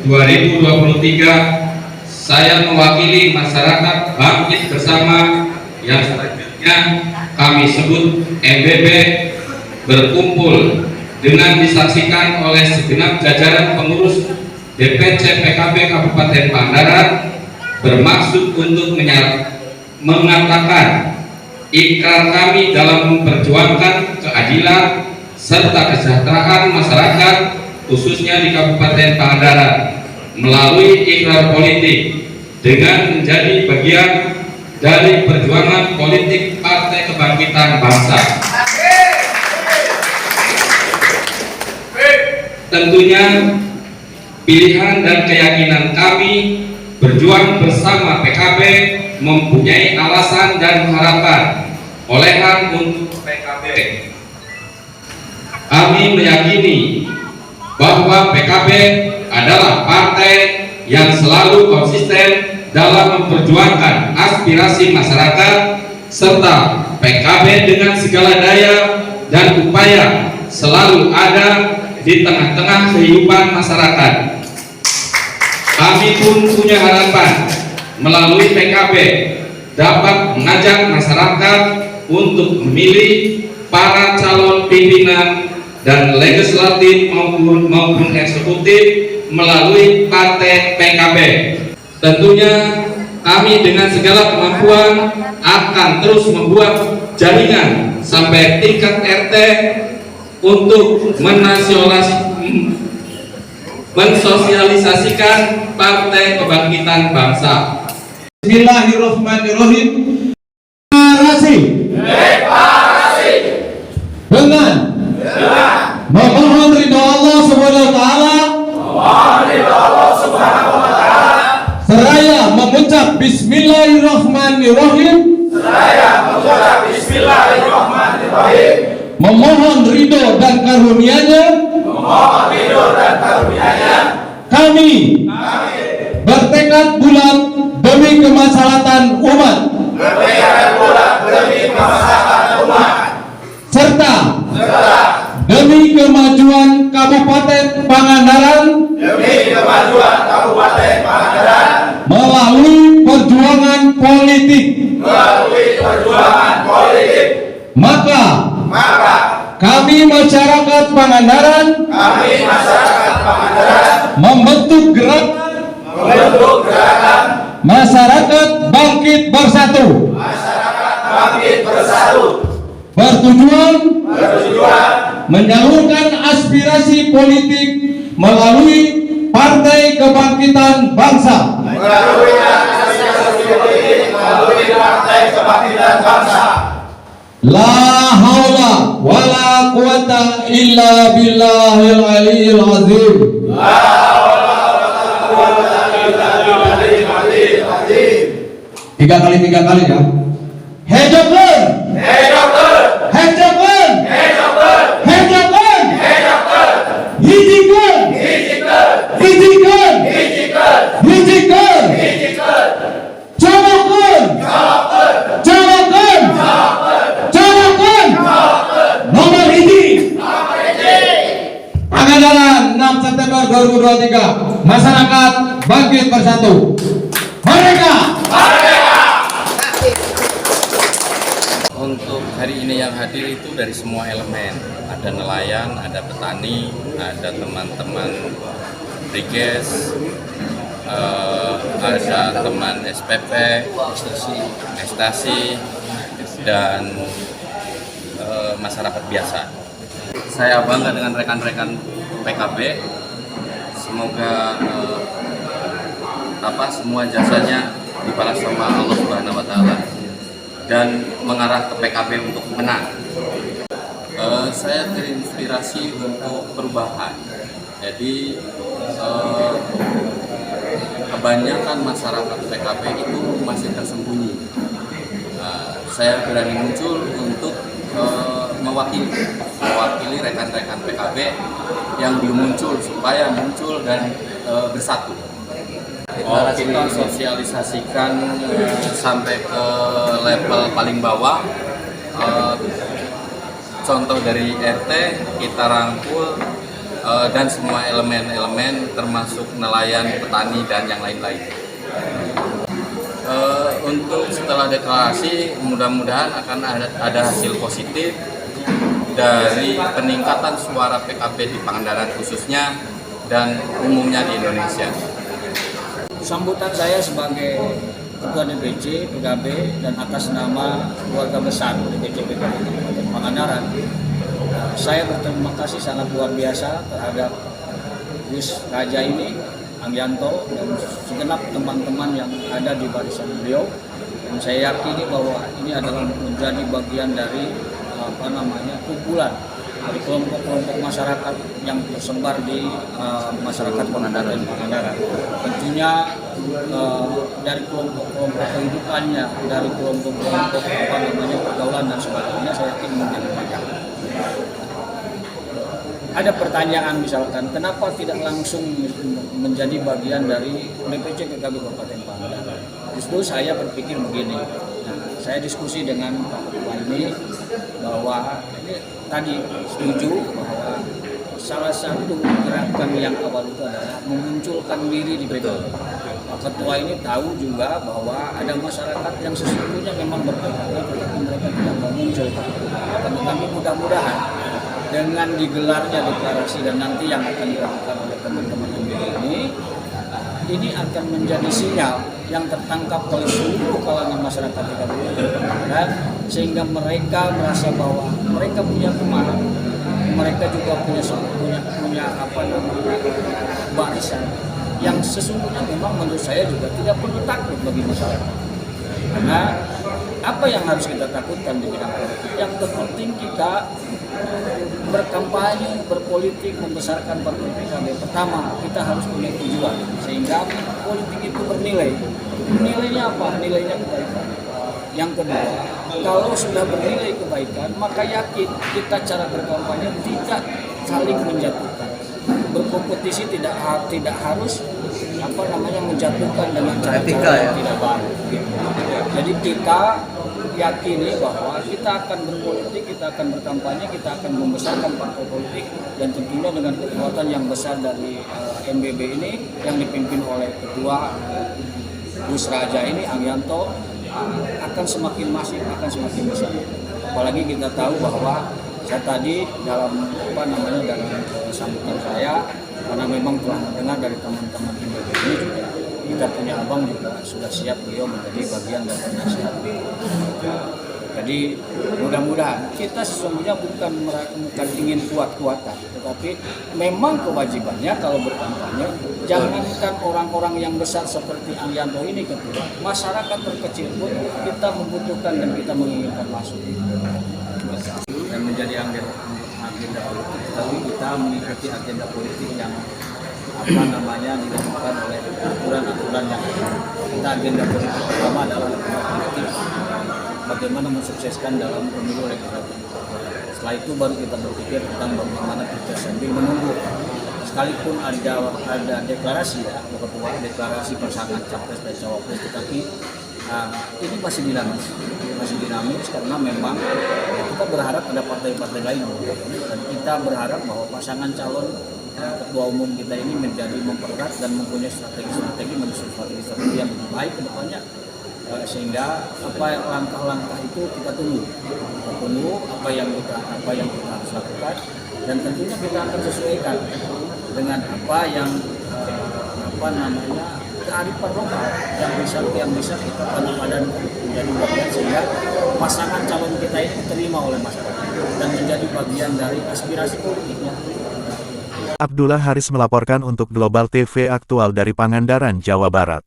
2023 saya mewakili masyarakat Bangkit Bersama yang selanjutnya kami sebut MBB berkumpul dengan disaksikan oleh segenap jajaran pengurus DPC PKB Kabupaten Pangandaran bermaksud untuk mengatakan ikrar kami dalam memperjuangkan keadilan serta kesejahteraan masyarakat khususnya di Kabupaten Pangandaran melalui ikrar politik dengan menjadi bagian dari perjuangan politik Partai Kebangkitan Bangsa. Tentunya pilihan dan keyakinan kami berjuang bersama PKB mempunyai alasan dan harapan olehan untuk PKB. Kami meyakini bahwa PKB adalah partai yang selalu konsisten dalam memperjuangkan aspirasi masyarakat, serta PKB dengan segala daya dan upaya selalu ada di tengah-tengah kehidupan masyarakat. Kami pun punya harapan melalui PKB dapat mengajak masyarakat untuk memilih para calon pimpinan dan legislatif maupun eksekutif melalui partai PKB. Tentunya kami dengan segala kemampuan akan terus membuat jaringan sampai tingkat RT untuk mensosialisasikan Partai Kebangkitan Bangsa. Bismillahirrahmanirrahim. Deklarasi dengan memohon ridho Allah Subhanahu wa taala, seraya mengucap Bismillahirrahmanirrahim, memohon ridho dan karunia-Nya, kami bertekad bulat demi kemaslahatan umat, serta demi kemajuan Kabupaten Pangandaran melalui perjuangan politik. Maka kami masyarakat Pangandaran membentuk gerakan Masyarakat Bangkit Bersatu, bertujuan menyalurkan aspirasi politik melalui Partai Kebangkitan Bangsa. La haula wala quwata illa billahil aliyyil azim. Tiga kali ya. Hejokan. Hijikan. Colokan. Nomor hiji. Pangandaran 6 September 2023. Masyarakat Bangkit Bersatu. Merdeka. Untuk hari ini yang hadir itu dari semua elemen, ada nelayan, ada petani, ada teman-teman Briges, ada teman SPP, Ekstasi, dan masyarakat biasa. Saya bangga dengan rekan-rekan PKB. Semoga semua jasanya dibalas sama Allah Subhanahu wa taala dan mengarah ke PKB untuk menang. Saya terinspirasi untuk perubahan. Jadi kebanyakan masyarakat PKB itu masih tersembunyi. Saya berani muncul untuk mewakili rekan-rekan PKB yang belum muncul supaya muncul dan bersatu. Kita sosialisasikan sampai ke level paling bawah. Contoh dari RT kita rangkul dan semua elemen-elemen termasuk nelayan, petani, dan yang lain-lain. Untuk setelah deklarasi, mudah-mudahan akan ada hasil positif dari peningkatan suara PKB di Pangandaran khususnya dan umumnya di Indonesia. Sambutan saya sebagai Ketua DPC PKB dan atas nama keluarga besar DPC PKB Kabupaten Pangandaran, saya berterima kasih sangat luar biasa terhadap Gus Raja ini, Angyanto, dan segenap teman-teman yang ada di barisan beliau. Dan saya yakini bahwa ini adalah menjadi bagian dari kumpulan dari kelompok-kelompok masyarakat yang tersebar di masyarakat Pangandaran. Tentunya dari kelompok-kelompok kehidupannya, dari kelompok-kelompok pergaulan dan sebagainya, saya yakin menjadi banyak. Ada pertanyaan misalkan, kenapa tidak langsung menjadi bagian dari DPC PKB Kabupaten Pangandaran? Justru saya berpikir begini. Saya diskusi dengan Pak Ketua ini bahwa ini tadi setuju bahwa salah satu gerakan yang awal itu adalah memunculkan diri di PKB. Pak Ketua ini tahu juga bahwa ada masyarakat yang sesungguhnya memang ber-PKB, tetapi mereka tidak mau muncul. Tetapi mudah-mudahan dengan digelarnya deklarasi dan nanti yang akan dilakukan oleh teman-teman ini akan menjadi sinyal yang tertangkap oleh seluruh kalangan masyarakat di Kabupaten Pangandaran, sehingga mereka merasa bahwa mereka punya teman, mereka juga punya barisan yang sesungguhnya memang menurut saya juga tidak perlu takut bagi masyarakat. Karena apa yang harus kita takutkan di bidang politik? Yang terpenting kita berkampanye, berpolitik, membesarkan partai PKB. Pertama, kita harus punya tujuan sehingga politik itu bernilai. Nilainya apa? Nilainya kebaikan. Yang kedua, kalau sudah bernilai kebaikan, maka yakin kita cara berkampanye tidak saling menjatuhkan. Berkompetisi tidak harus menjatuhkan dengan cara-cara yang tidak baik. Jadi kita yakini bahwa kita akan berpolitik, kita akan berkampanye, kita akan membesarkan partai politik, dan tentunya dengan kekuatan yang besar dari MBB ini yang dipimpin oleh Ketua Gus Raja ini, Angyanto, akan semakin masif, akan semakin besar. Apalagi kita tahu bahwa saya tadi dalam dalam sambutan saya, karena memang telah mendengar dari teman-teman MBB ini juga, kita punya abang juga sudah siap beliau menjadi bagian dari penasihat. Jadi mudah-mudahan kita sesungguhnya bukan ingin kuat-kuatan, tetapi memang kewajibannya kalau berkampanye, jangankan orang-orang yang besar seperti Angyanto ini ketua, masyarakat terkecil pun kita membutuhkan dan kita menginginkan masuk dan menjadi agenda politik, tapi kita mengikuti agenda politik yang dilakukan oleh aturan-aturan yang kita. Agenda politik pertama adalah politik bagaimana mensukseskan dalam pemilu legislatif. Setelah itu baru kita berpikir tentang bagaimana kita sambil menunggu. Sekalipun ada deklarasi deklarasi pasangan capres dan cawapres, tetapi ini masih dinamis karena memang kita berharap ada partai-partai lain, dan kita berharap bahwa pasangan calon ketua umum kita ini mempererat dan mempunyai strategi yang lebih baik ke depannya, sehingga langkah-langkah itu kita tunggu apa yang kita harus lakukan, dan tentunya kita akan sesuaikan dengan apa yang kearifan lokal yang bisa kita padan menjadi bagian, sehingga pasangan calon kita ini diterima oleh masyarakat dan menjadi bagian dari aspirasi politiknya. Abdullah Haris melaporkan untuk Global TV Aktual dari Pangandaran, Jawa Barat.